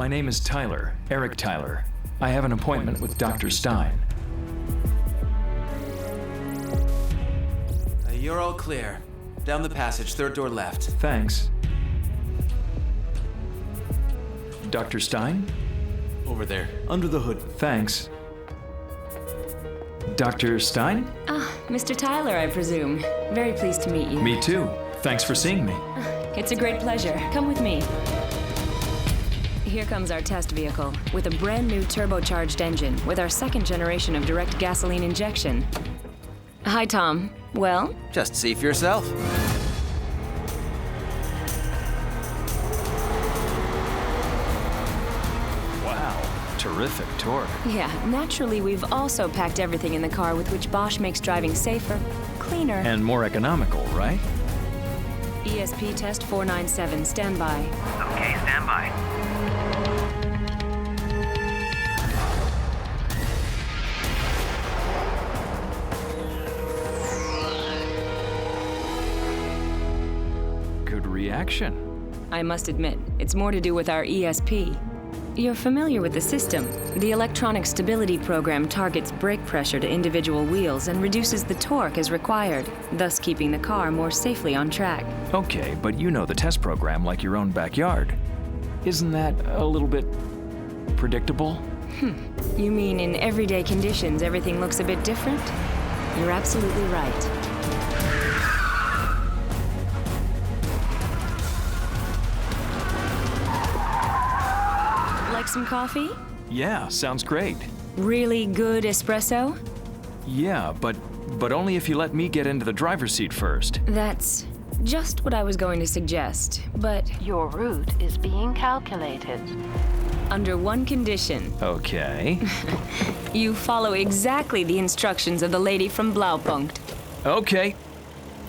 My name is Tyler, Eric Tyler. I have an appointment with Dr. Stein. You're all clear. Down the passage, third door left. Thanks. Dr. Stein? Over there, under the hood. Thanks. Dr. Stein? Ah, Mr. Tyler, I presume. Very pleased to meet you. Me too. Thanks for seeing me. It's a great pleasure. Come with me. Here comes our test vehicle, with a brand new turbocharged engine, with our second generation of direct gasoline injection. Hi, Tom. Well? Just see for yourself. Wow, terrific torque. Yeah, naturally, we've also packed everything in the car with which Bosch makes driving safer, cleaner. And more economical, right? ESP test 497, stand by. Okay, stand by. Good reaction. I must admit, it's more to do with our ESP. You're familiar with the system. The electronic stability program targets brake pressure to individual wheels and reduces the torque as required, thus keeping the car more safely on track. Okay, but you know the test program like your own backyard. Isn't that a little bit predictable? You mean in everyday conditions everything looks a bit different? You're absolutely right. Like some coffee? Yeah, sounds great. Really good espresso? Yeah, but only if you let me get into the driver's seat first. That's just what I was going to suggest, but Your route is being calculated. under one condition. Okay. You follow exactly the instructions of the lady from Blaupunkt. Okay.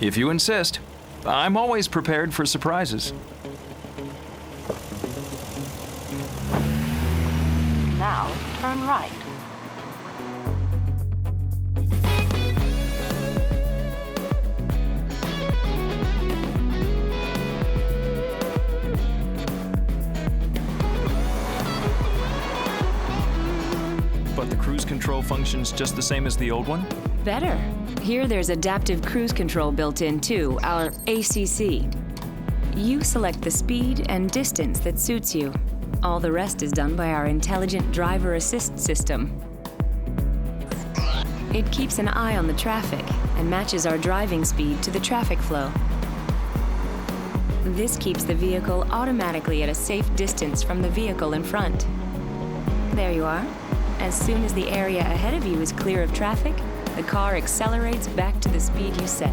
If you insist. I'm always prepared for surprises. Now, turn right. But the cruise control functions just the same as the old one? Better. Here there's adaptive cruise control built in too, our ACC. You select the speed and distance that suits you. All the rest is done by our intelligent driver assist system. It keeps an eye on the traffic and matches our driving speed to the traffic flow. This keeps the vehicle automatically at a safe distance from the vehicle in front. There you are. As soon as the area ahead of you is clear of traffic, the car accelerates back to the speed you set.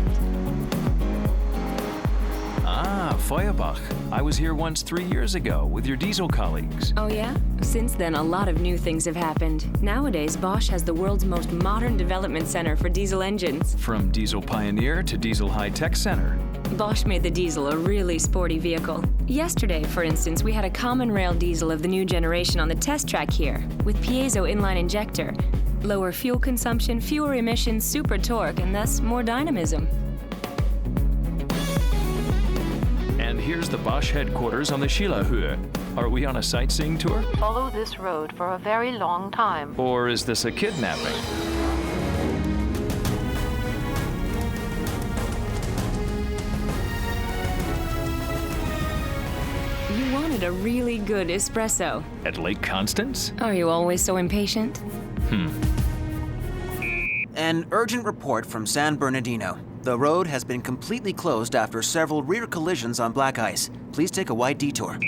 Ah, Feuerbach. I was here once 3 years ago with your diesel colleagues. Oh yeah? Since then, a lot of new things have happened. Nowadays, Bosch has the world's most modern development center for diesel engines. From Diesel Pioneer to Diesel High Tech Center. Bosch made the diesel a really sporty vehicle. Yesterday, for instance, we had a common rail diesel of the new generation on the test track here, with piezo inline injector. Lower fuel consumption, fewer emissions, super torque, and thus more dynamism. And here's the Bosch headquarters on the Schillerhöhe. Are we on a sightseeing tour? Follow this road for a very long time. Or is this a kidnapping? You wanted a really good espresso. At Lake Constance? Are you always so impatient? An urgent report from San Bernardino. The road has been completely closed after several rear collisions on black ice. Please take a wide detour.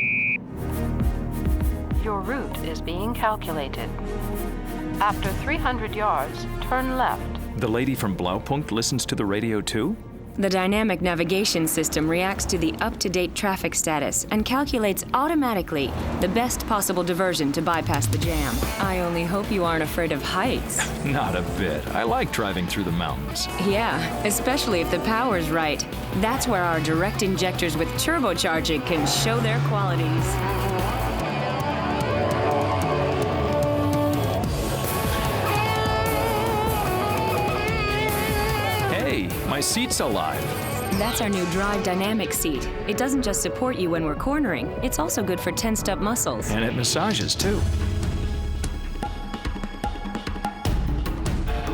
Your route is being calculated. After 300 yards, turn left. The lady from Blaupunkt listens to the radio too? The dynamic navigation system reacts to the up-to-date traffic status and calculates automatically the best possible diversion to bypass the jam. I only hope you aren't afraid of heights. Not a bit. I like driving through the mountains. Yeah, especially if the power's right. That's where our direct injectors with turbocharging can show their qualities. Hey, my seat's alive. That's our new drive dynamic seat. It doesn't just support you when we're cornering, it's also good for tensed up muscles. And it massages, too.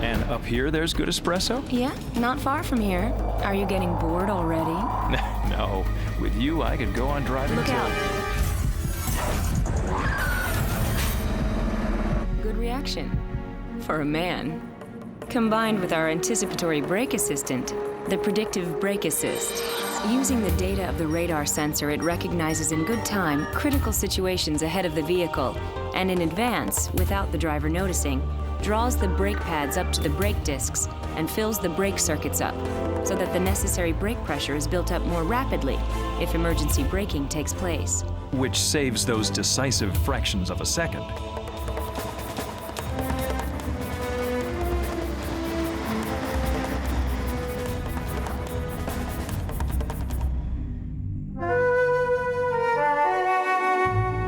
And up here, there's good espresso? Yeah, not far from here. Are you getting bored already? No. With you, I could go on driving Look too. out. Good reaction. For a man. Combined with our anticipatory brake assistant, the Predictive Brake Assist. Using the data of the radar sensor, it recognizes in good time critical situations ahead of the vehicle, and in advance, without the driver noticing, draws the brake pads up to the brake discs and fills the brake circuits up, so that the necessary brake pressure is built up more rapidly if emergency braking takes place. Which saves those decisive fractions of a second.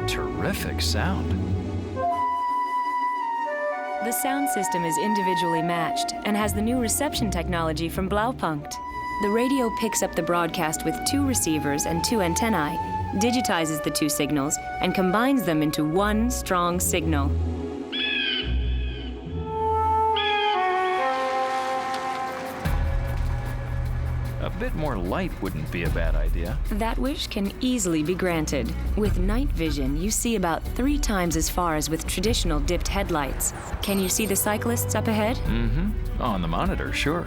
Terrific sound. The sound system is individually matched and has the new reception technology from Blaupunkt. The radio picks up the broadcast with 2 receivers and 2 antennae, digitizes the 2 signals, and combines them into one strong signal. A bit more light wouldn't be a bad idea. That wish can easily be granted. With night vision, you see about 3 times as far as with traditional dipped headlights. Can you see the cyclists up ahead? Mm-hmm. On the monitor, sure.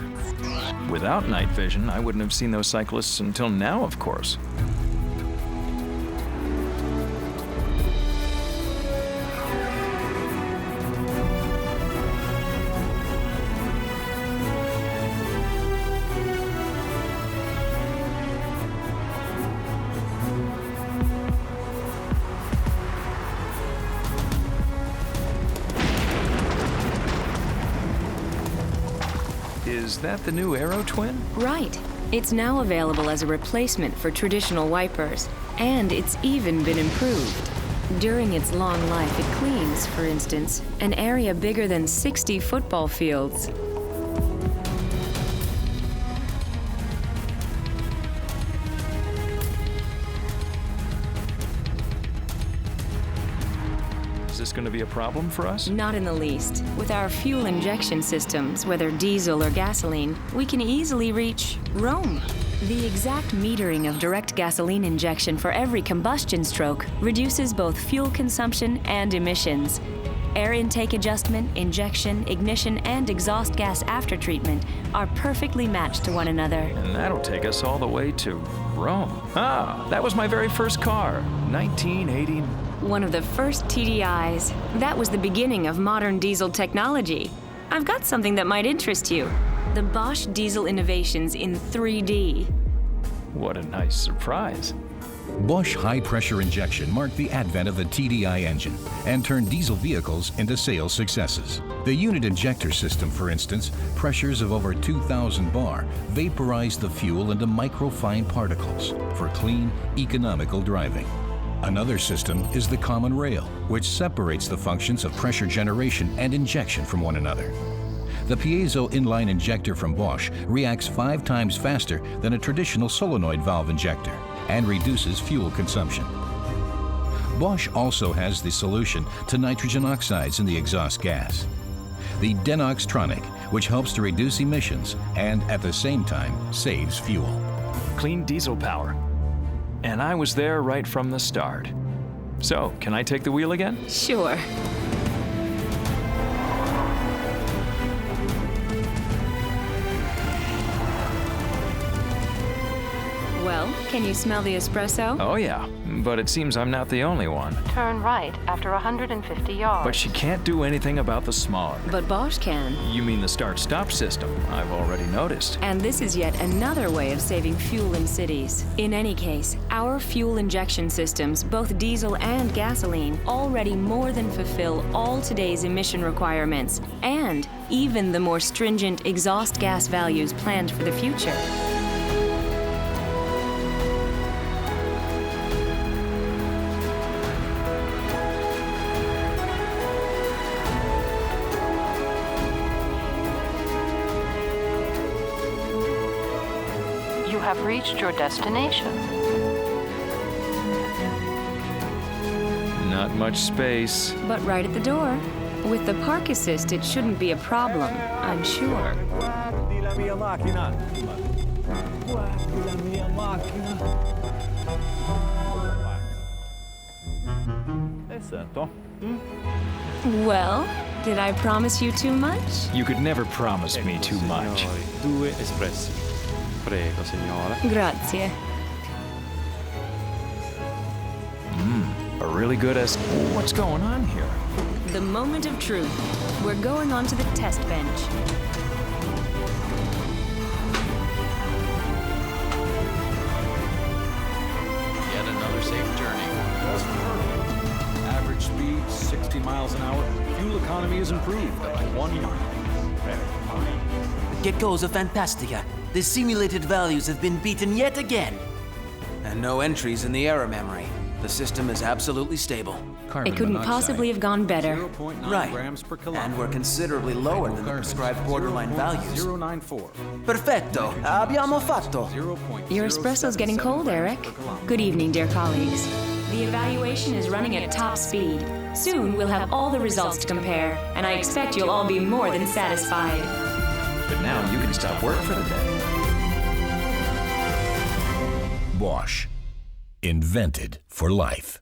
Without night vision, I wouldn't have seen those cyclists until now, of course. Is that the new Aerotwin? Right. It's now available as a replacement for traditional wipers, and it's even been improved. During its long life, it cleans, for instance, an area bigger than 60 football fields. Is this going to be a problem for us? Not in the least. With our fuel injection systems, whether diesel or gasoline, we can easily reach Rome. The exact metering of direct gasoline injection for every combustion stroke reduces both fuel consumption and emissions. Air intake adjustment, injection, ignition, and exhaust gas aftertreatment are perfectly matched to one another. And that'll take us all the way to Rome. Ah, that was my very first car, 1980. One of the first TDIs. That was the beginning of modern diesel technology. I've got something that might interest you. The Bosch Diesel Innovations in 3D. What a nice surprise. Bosch high-pressure injection marked the advent of the TDI engine and turned diesel vehicles into sales successes. The unit injector system, for instance, pressures of over 2,000 bar, vaporized the fuel into microfine particles for clean, economical driving. Another system is the common rail, which separates the functions of pressure generation and injection from one another. The piezo inline injector from Bosch reacts 5 times faster than a traditional solenoid valve injector and reduces fuel consumption. Bosch also has the solution to nitrogen oxides in the exhaust gas. The Denoxtronic, which helps to reduce emissions and at the same time saves fuel. Clean diesel power. And I was there right from the start. So, can I take the wheel again? Sure. Well, can you smell the espresso? Oh yeah, but it seems I'm not the only one. Turn right after 150 yards. But she can't do anything about the smog. But Bosch can. You mean the start-stop system? I've already noticed. And this is yet another way of saving fuel in cities. In any case, our fuel injection systems, both diesel and gasoline, already more than fulfill all today's emission requirements, and even the more stringent exhaust gas values planned for the future. You have reached your destination. Not much space. But right at the door. With the park assist, it shouldn't be a problem, I'm sure. Guardi la mia macchina. Guardi la mia macchina. Esatto. Well, did I promise you too much? You could never promise me too much. Signori, 2 espressi. Prego, signora. Grazie. A really good What's going on here? The moment of truth. We're going on to the test bench. Yet another safe journey. That's perfect. Average speed, 60 miles an hour. Fuel economy is improved by 1 mile. Che cosa fantastica! The simulated values have been beaten yet again. And no entries in the error memory. The system is absolutely stable. It couldn't possibly have gone better. 0.9 Right. grams per kilometer. And we're considerably lower than the prescribed borderline values. 0.094. Perfetto! Abbiamo fatto! 0.077 Your espresso's getting cold, Eric. per kilometer. Good evening, dear colleagues. The evaluation is running at top speed. Soon we'll have all the results to compare, and I expect you'll all be more than satisfied. But now you can stop work for the day. Bosch. Invented for life.